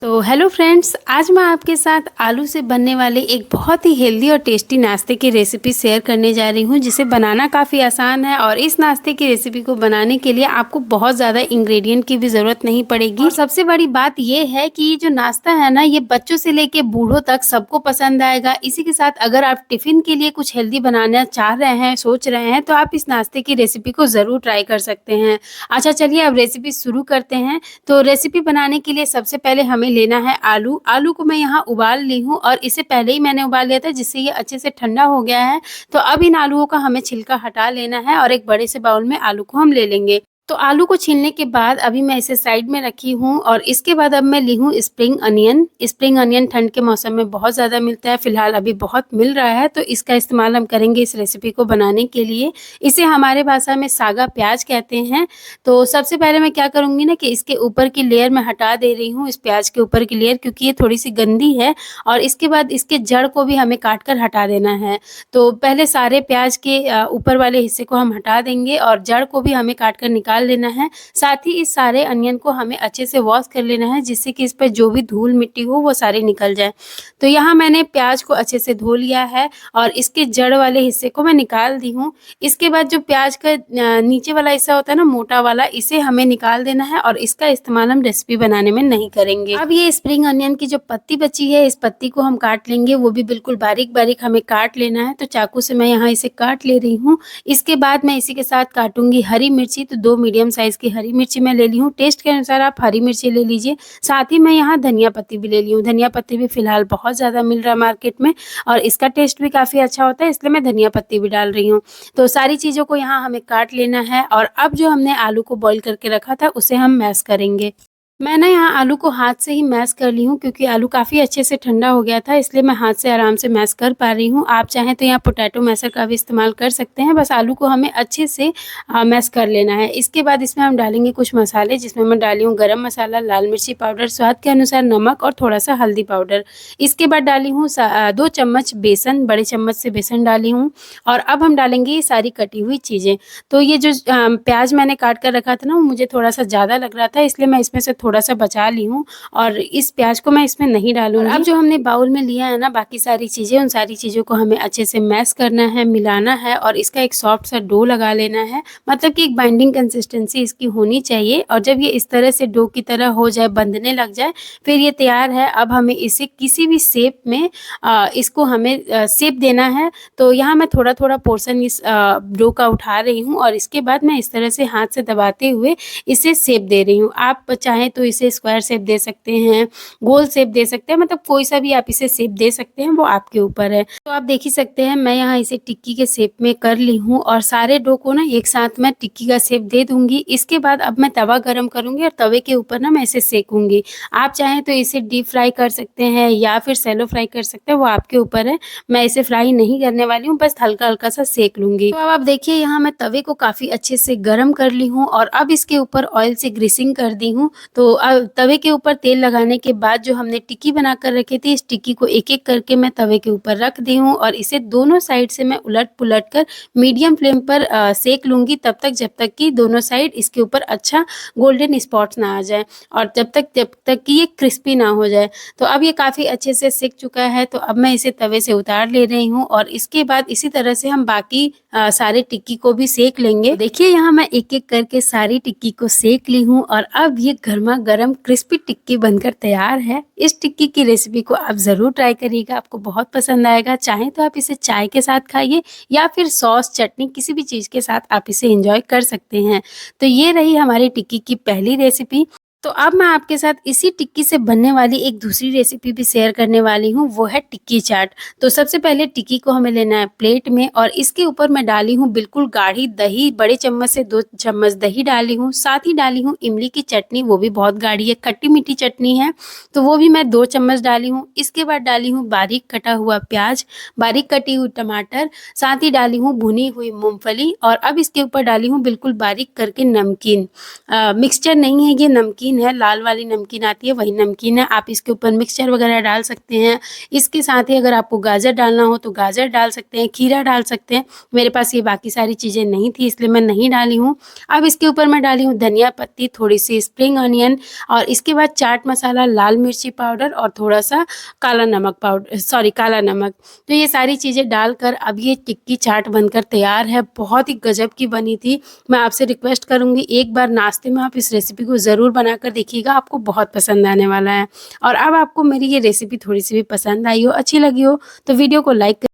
तो hello friends, आज मैं आपके साथ आलू से बनने वाले एक बहुत ही हेल्दी और टेस्टी नाश्ते की रेसिपी शेयर करने जा रही हूँ, जिसे बनाना काफ़ी आसान है। और इस नाश्ते की रेसिपी को बनाने के लिए आपको बहुत ज़्यादा इंग्रेडिएंट की भी ज़रूरत नहीं पड़ेगी। और सबसे बड़ी बात ये है कि ये जो नाश्ता है ना, ये बच्चों से लेके बूढ़ों तक सबको पसंद आएगा। इसी के साथ अगर आप टिफ़िन के लिए कुछ हेल्दी बनाना चाह रहे हैं, सोच रहे हैं, तो आप इस नाश्ते की रेसिपी को ज़रूर ट्राई कर सकते हैं। अच्छा, चलिए अब रेसिपी शुरू करते हैं। तो रेसिपी बनाने के लिए सबसे पहले हमें लेना है आलू। आलू को मैं यहाँ उबाल ली हूँ और इसे पहले ही मैंने उबाल लिया था, जिससे ये अच्छे से ठंडा हो गया है। तो अब इन आलूओं का हमें छिलका हटा लेना है और एक बड़े से बाउल में आलू को हम ले लेंगे। तो आलू को छीलने के बाद अभी मैं इसे साइड में रखी हूँ और इसके बाद अब मैं ली हूँ स्प्रिंग अनियन। स्प्रिंग अनियन ठंड के मौसम में बहुत ज़्यादा मिलता है, फिलहाल अभी बहुत मिल रहा है, तो इसका इस्तेमाल हम करेंगे इस रेसिपी को बनाने के लिए। इसे हमारे भाषा में सागा प्याज कहते हैं। तो सबसे पहले मैं क्या करूँगी ना कि इसके ऊपर की लेयर मैं हटा दे रही हूँ, इस प्याज के ऊपर की लेयर, क्योंकि ये थोड़ी-सी गंदी है। और इसके बाद इसके जड़ को भी हमें काट कर हटा देना है। तो पहले सारे प्याज के ऊपर वाले हिस्से को हम हटा देंगे और जड़ को भी हमें काट कर निकाल लेना है। साथ ही इस सारे अनियन को हमें अच्छे से वॉश कर लेना है, जिससे कि इस पे जो भी धूल-मिट्टी हो वो सारी निकल जाए। तो यहाँ मैंने प्याज को अच्छे से धो लिया है और इसके जड़ वाले हिस्से को मैं निकाल दी हूँ। इसके बाद जो प्याज का नीचे वाला हिस्सा होता है ना, मोटा वाला, इसे हमें निकाल देना है और इसका इस्तेमाल हम रेसिपी बनाने में नहीं करेंगे। अब ये स्प्रिंग अनियन की जो पत्ती बची है, इस पत्ती को हम काट लेंगे, वो भी बिल्कुल बारीक-बारीक हमें काट लेना है। तो चाकू से मैं यहाँ इसे काट ले रही हूँ। इसके बाद मैं इसी के साथ काटूँगी हरी मिर्ची, तो 2 मीडियम साइज़ की हरी मिर्ची मैं ले ली हूँ। टेस्ट के अनुसार आप हरी मिर्ची ले लीजिए। साथ ही मैं यहाँ धनिया पत्ती भी ले ली हूँ। धनिया पत्ती भी फिलहाल बहुत ज़्यादा मिल रहा है मार्केट में और इसका टेस्ट भी काफ़ी अच्छा होता है, इसलिए मैं धनिया पत्ती भी डाल रही हूँ। तो सारी चीज़ों को यहाँ हमें काट लेना है और अब जो हमने आलू को बॉयल करके रखा था, उसे हम मैश करेंगे। मैं ना यहाँ आलू को हाथ से ही मैश कर ली हूँ, क्योंकि आलू काफ़ी अच्छे से ठंडा हो गया था, इसलिए मैं हाथ से आराम से मैश कर पा रही हूँ। आप चाहें तो यहाँ पोटैटो मैशर का भी इस्तेमाल कर सकते हैं, बस आलू को हमें अच्छे से मैश कर लेना है। इसके बाद इसमें हम डालेंगे कुछ मसाले, जिसमें मैं डाली हूँ गरम मसाला, लाल मिर्ची पाउडर, स्वाद के अनुसार नमक और थोड़ा-सा हल्दी पाउडर। इसके बाद डाली हूँ 2 चम्मच बेसन, बड़े चम्मच से बेसन डाली हूँ और अब हम डालेंगे ये सारी कटी हुई चीज़ें। तो ये जो प्याज़ मैंने काट कर रखा था ना, वो मुझे थोड़ा-सा ज़्यादा लग रहा था, इसलिए मैं इसमें से थोड़ा-सा बचा ली हूँ और इस प्याज़ को मैं इसमें नहीं डालूँगी। अब जो हमने बाउल में लिया है ना बाकी सारी चीज़ें, उन सारी चीज़ों को हमें अच्छे से मैश करना है, मिलाना है और इसका एक सॉफ्ट सा डो लगा लेना है। मतलब कि एक बाइंडिंग कंसिस्टेंसी इसकी होनी चाहिए और जब ये इस तरह से डो की तरह हो जाए, बंधने लग जाए, फिर ये तैयार है। अब हमें इसे किसी भी शेप में इसको हमें शेप देना है। तो यहाँ मैं थोड़ा-थोड़ा पोर्शन इस डो का उठा रही हूँ और इसके बाद मैं इस तरह से हाथ से दबाते हुए इसे शेप दे रही हूँ। आप चाहें तो इसे स्क्वायर शेप दे सकते हैं, गोल शेप दे सकते हैं, मतलब कोई सा भी आप इसे शेप दे सकते हैं, वो आपके ऊपर है। तो आप देख ही सकते हैं मैं यहाँ इसे टिक्की के शेप में कर ली हूँ और सारे डो को ना एक साथ मैं टिक्की का शेप दे दूँगी। इसके बाद अब मैं तवा गरम करूँगी और तवे के ऊपर ना मैं इसे सेकूँगी। आप चाहें तो इसे डीप फ्राई कर सकते हैं या फिर शैलो फ्राई कर सकते हैं, वो आपके ऊपर है। मैं इसे फ्राई नहीं करने वाली हूँ, बस हल्का-हल्का सा सेक लूँगी। तो अब आप देखिए यहाँ मैं तवे को काफ़ी अच्छे से गरम कर ली हूँ और अब इसके ऊपर ऑयल से ग्रीसिंग कर दी हूँ। तो तवे के ऊपर तेल लगाने के बाद जो हमने टिक्की बनाकर रखी थी, इस टिक्की को एक-एक करके मैं तवे के ऊपर रख दी हूँ और इसे दोनों साइड से मैं उलट-पुलट कर मीडियम फ्लेम पर सेक लूँगी, तब तक जब तक कि दोनों साइड इसके ऊपर अच्छा गोल्डन स्पॉट्स ना आ जाए और जब तक कि ये क्रिस्पी ना हो जाए। तो अब ये काफ़ी अच्छे से सिक चुका है, तो अब मैं इसे तवे से उतार ले रही हूँ और इसके बाद इसी तरह से हम बाकी सारे टिक्की को भी सेक लेंगे। देखिए यहाँ मैं एक-एक करके सारी टिक्की को सेक ली हूँ और अब ये गरमा-गरम क्रिस्पी टिक्की बनकर तैयार है। इस टिक्की की रेसिपी को आप ज़रूर ट्राई करिएगा, आपको बहुत पसंद आएगा। चाहें तो आप इसे चाय के साथ खाइए या फिर सॉस, चटनी, किसी भी चीज़ के साथ आप इसे एन्जॉय कर सकते हैं। तो ये रही हमारी टिक्की की पहली रेसिपी। तो अब मैं आपके साथ इसी टिक्की से बनने वाली एक दूसरी रेसिपी भी शेयर करने वाली हूँ, वो है टिक्की चाट। तो सबसे पहले टिक्की को हमें लेना है प्लेट में और इसके ऊपर मैं डाली हूँ बिल्कुल गाढ़ी दही, बड़े चम्मच से 2 चम्मच दही डाली हूँ। साथ ही डाली हूँ इमली की चटनी, वो भी बहुत गाढ़ी है, खट्टी-मीठी चटनी है, तो वो भी मैं 2 चम्मच डाली हूँ। इसके बाद डाली हूँ बारीक कटा हुआ प्याज, बारीक कटी हुई टमाटर, साथ ही डाली हूँ भुनी हुई मूँगफली और अब इसके ऊपर डाली हूँ बिल्कुल बारीक करके नमकीन। मिक्सचर नहीं है ये, नमकीन नमकीन है, लाल वाली नमकीन आती है वही नमकीन है। आप इसके ऊपर मिक्सचर वगैरह डाल सकते हैं। इसके साथ ही अगर आपको गाजर डालना हो तो गाजर डाल सकते हैं, खीरा डाल सकते हैं। मेरे पास ये बाकी सारी चीज़ें नहीं थी इसलिए मैं नहीं डाली हूँ। अब इसके ऊपर मैं डाली हूँ धनिया पत्ती, थोड़ी-सी स्प्रिंग अनियन और इसके बाद चाट मसाला, लाल मिर्ची पाउडर और थोड़ा-सा काला नमक। तो ये सारी चीज़ें डालकर अब ये टिक्की चाट बनकर तैयार है। बहुत ही गज़ब की बनी थी। मैं आपसे रिक्वेस्ट करूँगी एक बार नाश्ते में आप इस रेसिपी को ज़रूर बनाकर देखिएगा, आपको बहुत पसंद आने वाला है। और अब आपको मेरी ये रेसिपी थोड़ी-सी भी पसंद आई हो, अच्छी लगी हो तो वीडियो को लाइक